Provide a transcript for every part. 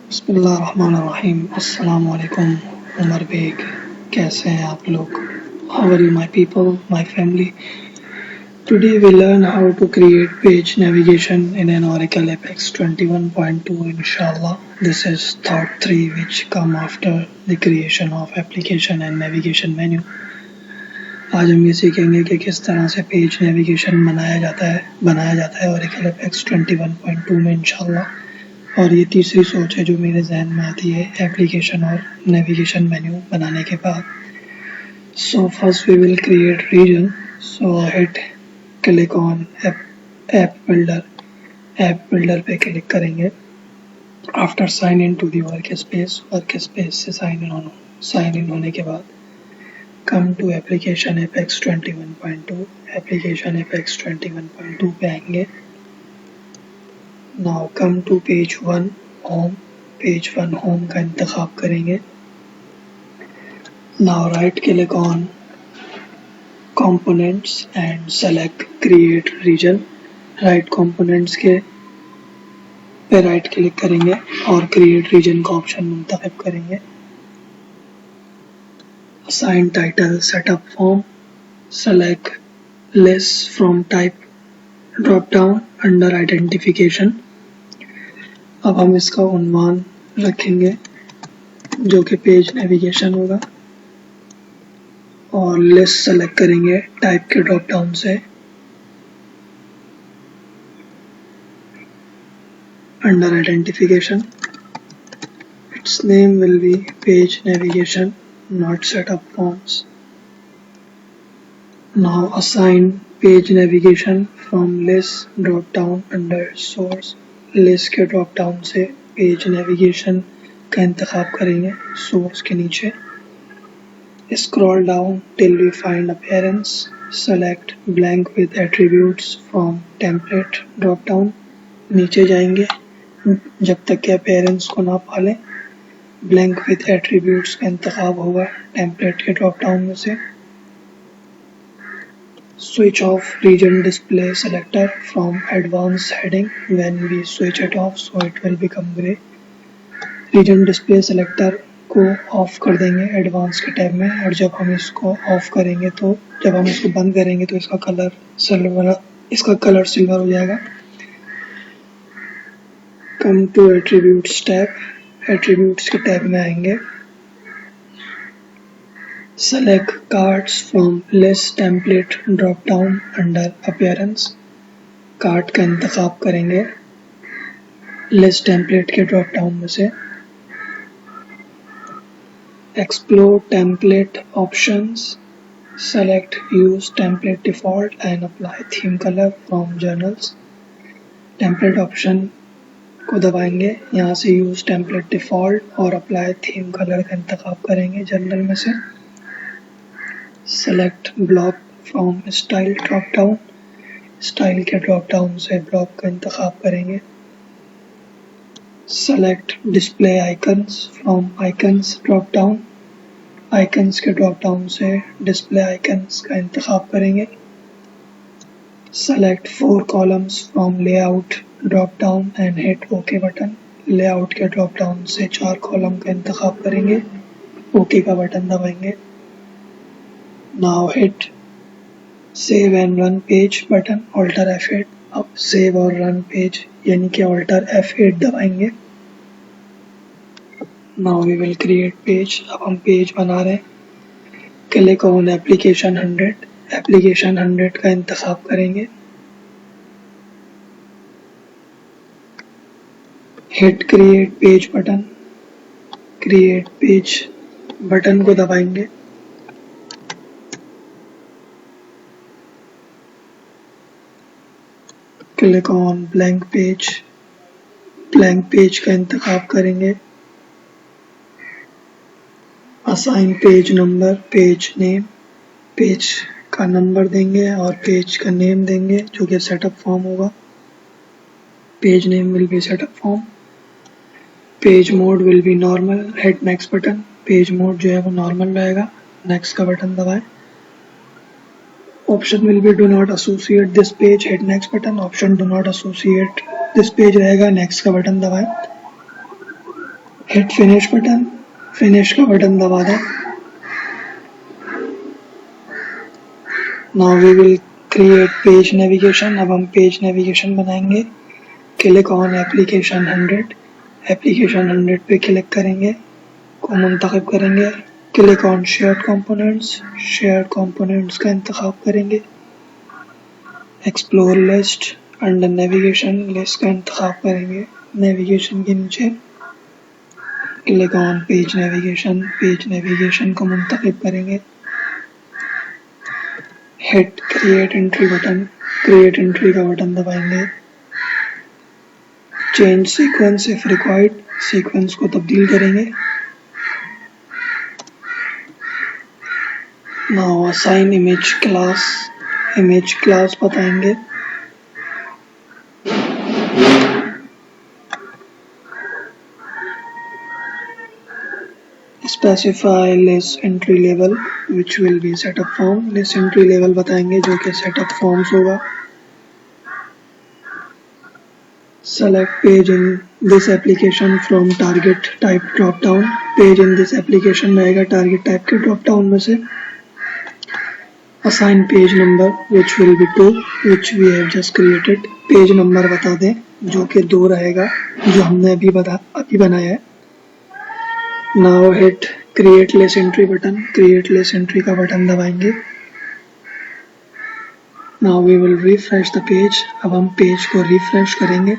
बिस्मिल्लाहिर्रहमानिर्रहीम। अस्सलामु अलैकुम। उमर बेग, कैसे हैं आप लोग? How are you, my people, my family? Today we learn how to create page navigation in an Oracle Apex 21.2. InshaAllah, this is thought 3 which come after the creation of application and navigation menu. आज हम ये सीखेंगे कि किस तरह से page navigation बनाया जाता है Oracle Apex 21.2 में इंशाल्लाह। और ये तीसरी सोच है जो मेरे जहन में आती है एप्लीकेशन और नेविगेशन मेन्यू बनाने के बाद। So first we will create region. So hit click on app builder पे क्लिक करेंगे। After sign in to the work space से साइन इन होने के बाद कम टू एप्लीकेशन एपेक्स 21.2 पे आएंगे। Now come to page 1 home का इंतखाब करेंगे। Now right click on components and select create region. Right components के पे राइट क्लिक करेंगे और क्रिएट रीजन का ऑप्शन मुंतखब करेंगे। Assign title setup form, select list from type drop down under identification। अब हम इसका उन्वान रखेंगे जो कि पेज नेविगेशन होगा और लिस्ट सेलेक्ट करेंगे टाइप के ड्रॉप डाउन से। Under identification its name will be page navigation, not setup forms. Now assign page navigation from list drop down under source। list के drop down से page navigation का इंतखाब करेंगे source के नीचे। Scroll down till we find appearance। select blank with attributes from template drop down। नीचे जाएंगे जब तक कि appearance को ना पालें। ब्लैंक विथ एट्रीब्यूट्स का इंतखाब होगा टेम्पलेट के ड्रॉप डाउन में से। Switch off region display selector from advance heading. When we switch it off so it will become grey. Region display selector को ऑफ कर देंगे एडवांस के टैब में, और जब हम इसको बंद करेंगे तो इसका कलर सिल्वर हो जाएगा। Come to attributes tab. Attributes के टैब में आएंगे। Select cards from list template drop down under appearance. Card का इंतखाब करेंगे लिस्ट टेम्पलेट के ड्रॉप डाउन में से। Explore template options. Select use template default and apply theme colour from journals. Template option को दबाएंगे, यहाँ से यूज टेम्पलेट डिफॉल्ट और अप्लाई थीम कलर का इंतखाब करेंगे जर्नल में से। Select block from style drop down. Style के ड्रॉप डाउन से ब्लॉक का इंतखाब करेंगे। Select display icons from icons drop down. Icons के ड्रॉप डाउन से डिस्प्ले आइकन्स का इंतखाब करेंगे। Select 4 columns from layout drop down and hit okay button. Layout के ड्रॉप डाउन से 4 कॉलम का इंतखाब करेंगे, ओके का बटन दबाएंगे। Now hit save and run page button, alter F8। अब सेव और रन पेज यानी कि ऑल्टर F8 दबाएंगे। Now we will create page. अब हम पेज बना रहे हैं। क्लिक ऑन एप्लीकेशन 100 का इंतखाब करेंगे। Hit create page button. Create page button को दबाएंगे। क्लिक ऑन ब्लैंक पेज का इंतखाब करेंगे। Assign page number, page name. Page का नंबर देंगे और पेज का नेम देंगे जो कि सेटअप फॉर्म होगा। Page name will be setup form. Page mode will be normal. Hit next button. Page mode जो है वो नॉर्मल रहेगा। नेक्स्ट का बटन दबाएं। Option will be do not associate this page. Hit next button. Option do not associate this page रहेगा। Next का button दबाएं। Hit finish button, finish का बटन दबा दें। Now we will create page navigation. अब हम page navigation बनाएंगे। Click on application 100, application 100 पे क्लिक करेंगे, को मुंतखब करेंगे। Click on shared components, shared components का इंतखाब करेंगे। Explore list, under navigation list का इंतखाब करेंगे। नेविगेशन के नीचे click on page navigation, page navigation को मुंतखब करेंगे। Hit create entry button, create entry का बटन दबाएंगे। Change sequence if required, sequence को तब्दील करेंगे। Now assign image class, image class बताएंगे। Specify list entry level which will be setup form, list entry level बताएंगे जो कि सेटअप फॉर्म्स होगा। Select page in this application from target type drop down, page in this application रहेगा target type के drop down में से। Assign page number which will be 2 which we have just created, page number बता दें जो कि 2 रहेगा जो हमने अभी बनाया है। Now hit create list entry button, create list entry का बटन दबाएंगे। Now we will refresh the page, अब हम पेज को रिफ्रेश करेंगे।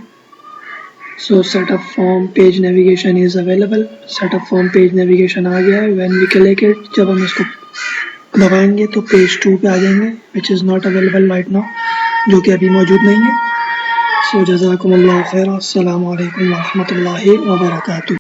So setup form page navigation is available, setup form page navigation आ गया है। When we click it, जब हम इसको दबाएंगे तो पेज 2 पे आ जाएंगे which is not available right now, जो कि अभी मौजूद नहीं है। So जज़ाकुमुल्लाह खैर, अस्सलामु अलैकुम व रहमतुल्लाहि व बरकातुहू।